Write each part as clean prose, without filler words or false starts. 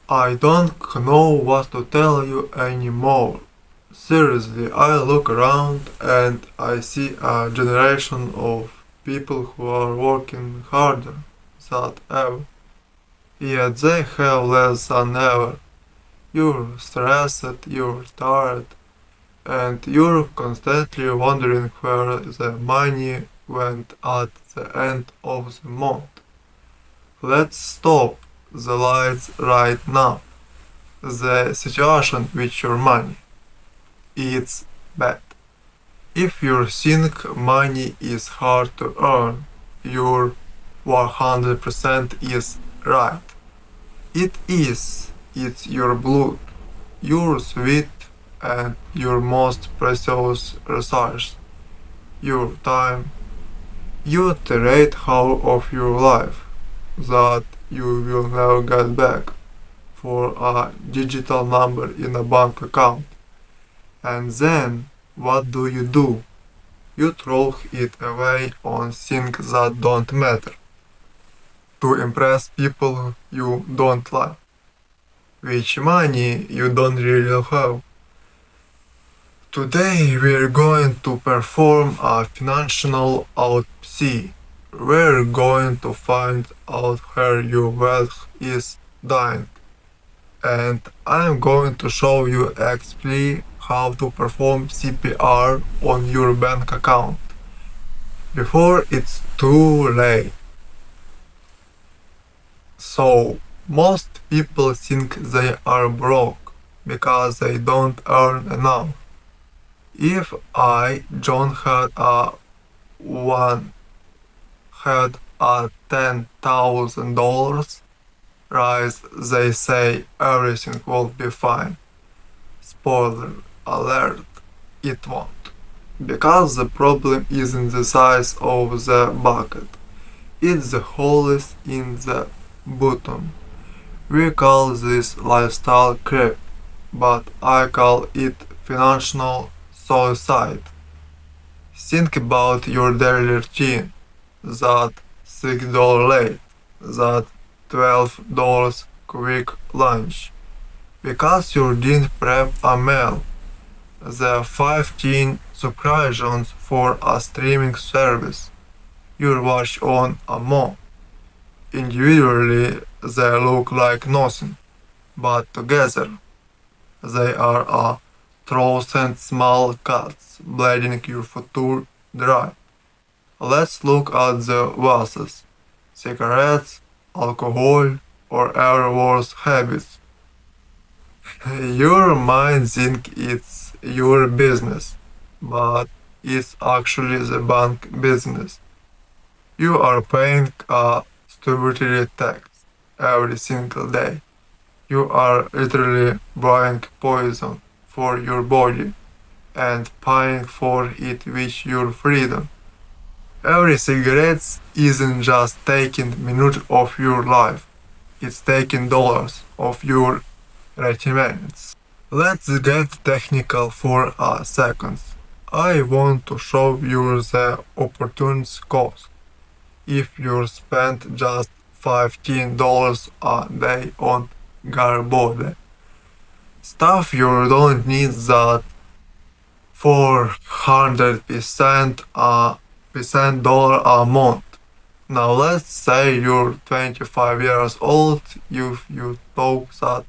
I don't know what to tell you anymore. Seriously, I look around and I see a generation of people who are working harder than ever. Yet they have less than ever. You're stressed, you're tired, and you're constantly wondering where the money went at the end of the month. Let's stop the lights right now. The situation with your money. It's bad. If you think money is hard to earn, you're 100% is right. It is. It's your blood, your sweat, and your most precious resource, your time. You trade half of your life that you will never get back for a digital number in a bank account. And then, what do? You throw it away on things that don't matter, to impress people you don't like, which money you don't really have. Today we're going to perform a financial autopsy. We're going to find out where your wealth is dying. And I'm going to show you exactly how to perform CPR on your bank account before it's too late. So, most people think they are broke because they don't earn enough. If John, had a $10,000 rise, they say everything will be fine. Spoiler alert, it won't. Because the problem isn't the size of the bucket, it's the holes in the bottom. We call this lifestyle creep, but I call it financial suicide. Think about your daily routine, that $6 late, that $12 quick lunch. Because you didn't prep a meal, the 15 subscriptions for a streaming service you watch on a month. Individually, they look like nothing, but together, they are a thousand small cuts bleeding your future dry. Let's look at the vices: cigarettes, alcohol, or other worse habits. Your mind thinks it's your business, but it's actually the bank business. You are paying a stupidity tax every single day. You are literally buying poison for your body and paying for it with your freedom. Every cigarette isn't just taking minutes of your life, it's taking dollars of your retirement. Let's get technical for a second. I want to show you the opportunity cost. If you spend just $15 a day on garbage, stuff you don't need, that 400% dollar a month. Now let's say you're 25 years old, you thought that.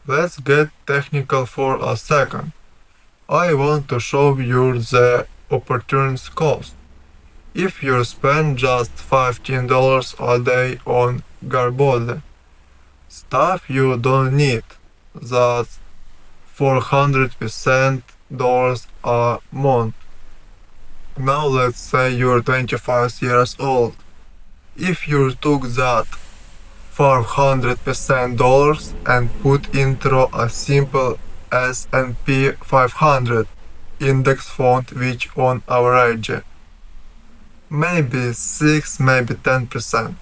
Let's get technical for a second. I want to show you the opportunity cost. If you spend just $15 a day on garbage, stuff you don't need, that's 400% dollars a month. Now let's say you're 25 years old. If you took that 400% dollars and put into a simple S&P 500 index fund, which on average maybe 6, maybe 10%.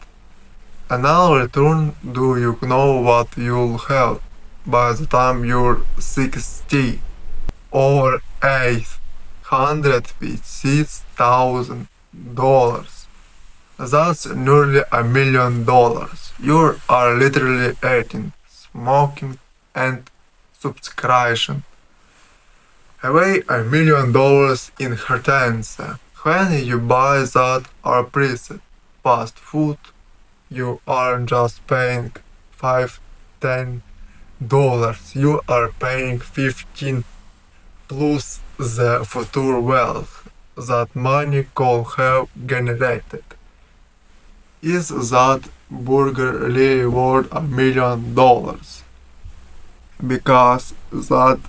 And now return, do you know what you'll have by the time you're 60 or $856,000? That's nearly $1 million. You are literally eating smoking, and subscription. Away $1 million inheritance. When you buy that or preset fast food, you aren't just paying $5-10. You are paying 15 plus the future wealth that money could have generated. Is that burger really worth $1 million? Because that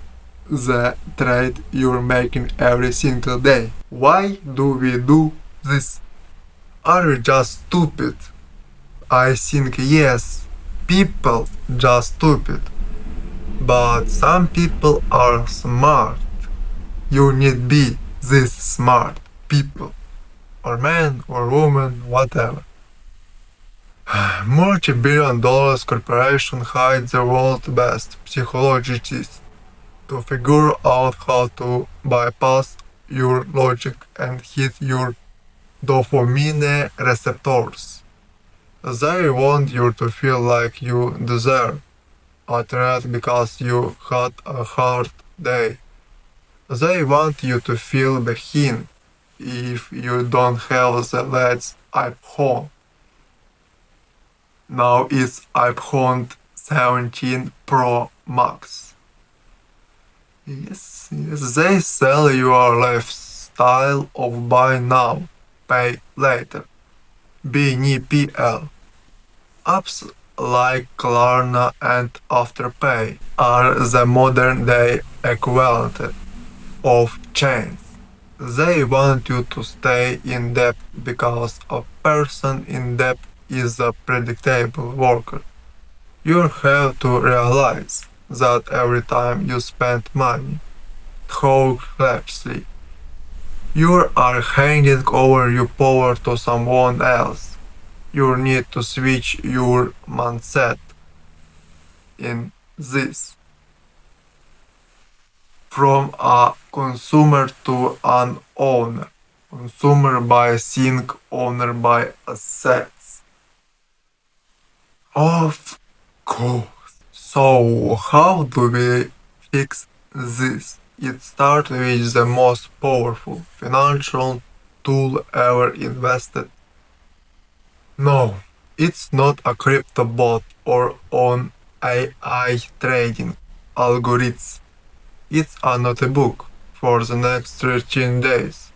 the trade you're making every single day. Why do we do this? Are we just stupid? I think yes, people just stupid. But some people are smart. You need be this smart people. Or man or woman, whatever. Multi-billion-dollar corporation hides the world's best psychologists to figure out how to bypass your logic and hit your dopamine receptors. They want you to feel like you deserve a treat because you had a hard day. They want you to feel behind if you don't have the latest iPhone. Now it's iPhone 17 Pro Max. Yes, they sell your lifestyle of buy now, pay later. BNPL. Apps like Klarna and Afterpay are the modern day equivalent of chains. They want you to stay in debt because a person in debt is a predictable worker. You have to realize that every time you spend money thoughtlessly, you are handing over your power to someone else. You need to switch your mindset in this from a consumer to an owner. Consumer by thing, owner by assets. Of course. So how do we fix this? It starts with the most powerful financial tool ever invented. No, it's not a crypto bot or an AI trading algorithm. It's a notebook for the next 13 days.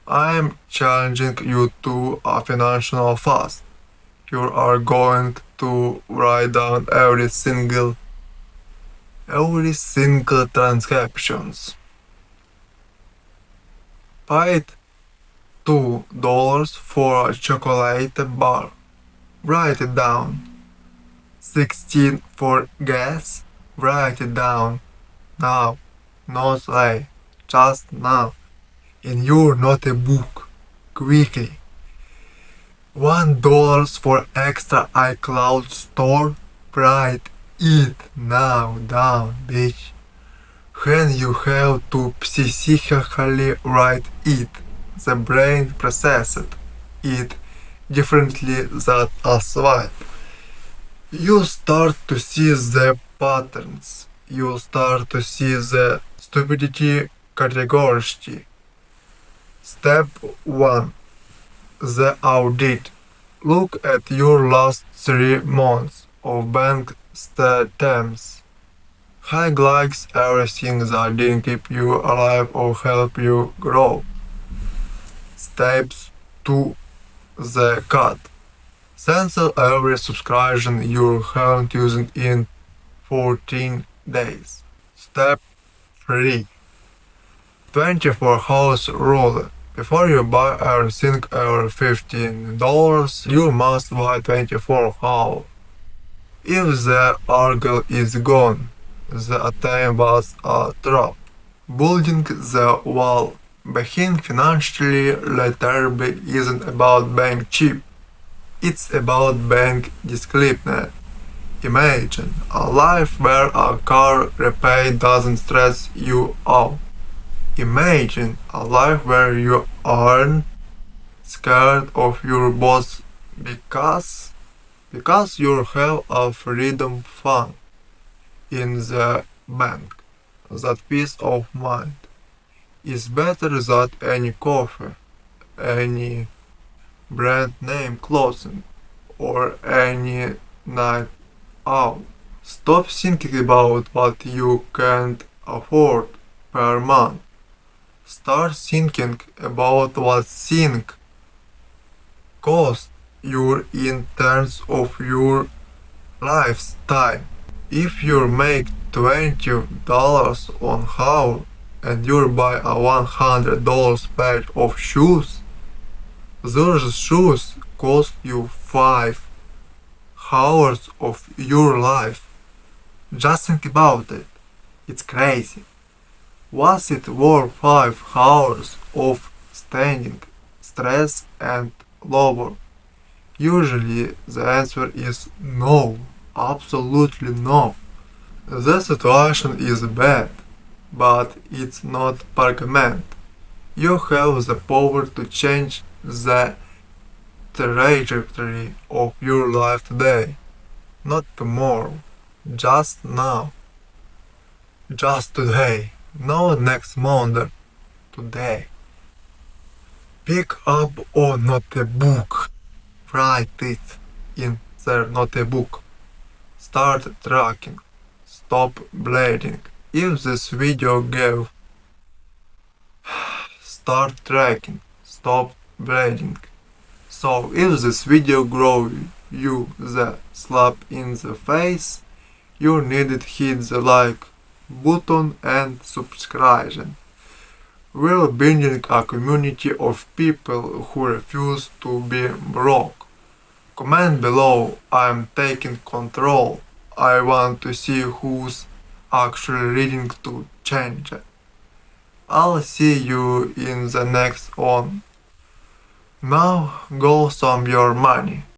I'm challenging you to a financial fast. You are going to write down every single transactions. Paid $2 for a chocolate bar. Write it down. 16 for gas. Write it down. Now, not late, just now. In your notebook. Quickly. $1 for extra iCloud store. Write it now down, bitch. When you have to psychically write it, the brain processes it differently than a swipe. You start to see the patterns. You start to see the stupidity categorically. Step 1. The audit. Look at your last 3 months of bank statements. Highlights everything that didn't keep you alive or help you grow. Steps 2. The cut. Cancel every subscription you haven't used in 14 days. Step 3. 24 hours rule. Before you buy everything over $15, you must buy 24 hours. If the article is gone, the attempt was a trap. Building the wall. Being financially literate isn't about being cheap. It's about being disciplined. Imagine a life where a car repair doesn't stress you out. Imagine a life where you aren't scared of your boss because you have a freedom fund. in the bank. That peace of mind is better than any coffee, any brand name clothing, or any night out. Stop thinking about what you can't afford per month. Start thinking about what things cost you in terms of your lifestyle. If you make $20 on hour and you buy a $100 pair of shoes, those shoes cost you 5 hours of your life. Just think about it. It's crazy. Was it worth 5 hours of standing, stress and labor? Usually the answer is no. Absolutely no. The situation is bad, but it's not permanent. You have the power to change the trajectory of your life today. Not tomorrow. Just now. Just today. Not next month. Today. Pick up a notebook. Write it in their notebook. Start tracking. Stop bleeding. If this video gave, start tracking. Stop bleeding. So if this video grow you the slap in the face, you needed hit the like button and subscribe. We're building a community of people who refuse to be broke. Comment below, I'm taking control. I want to see who's actually reading to change it. I'll see you in the next one. Now go sum your money.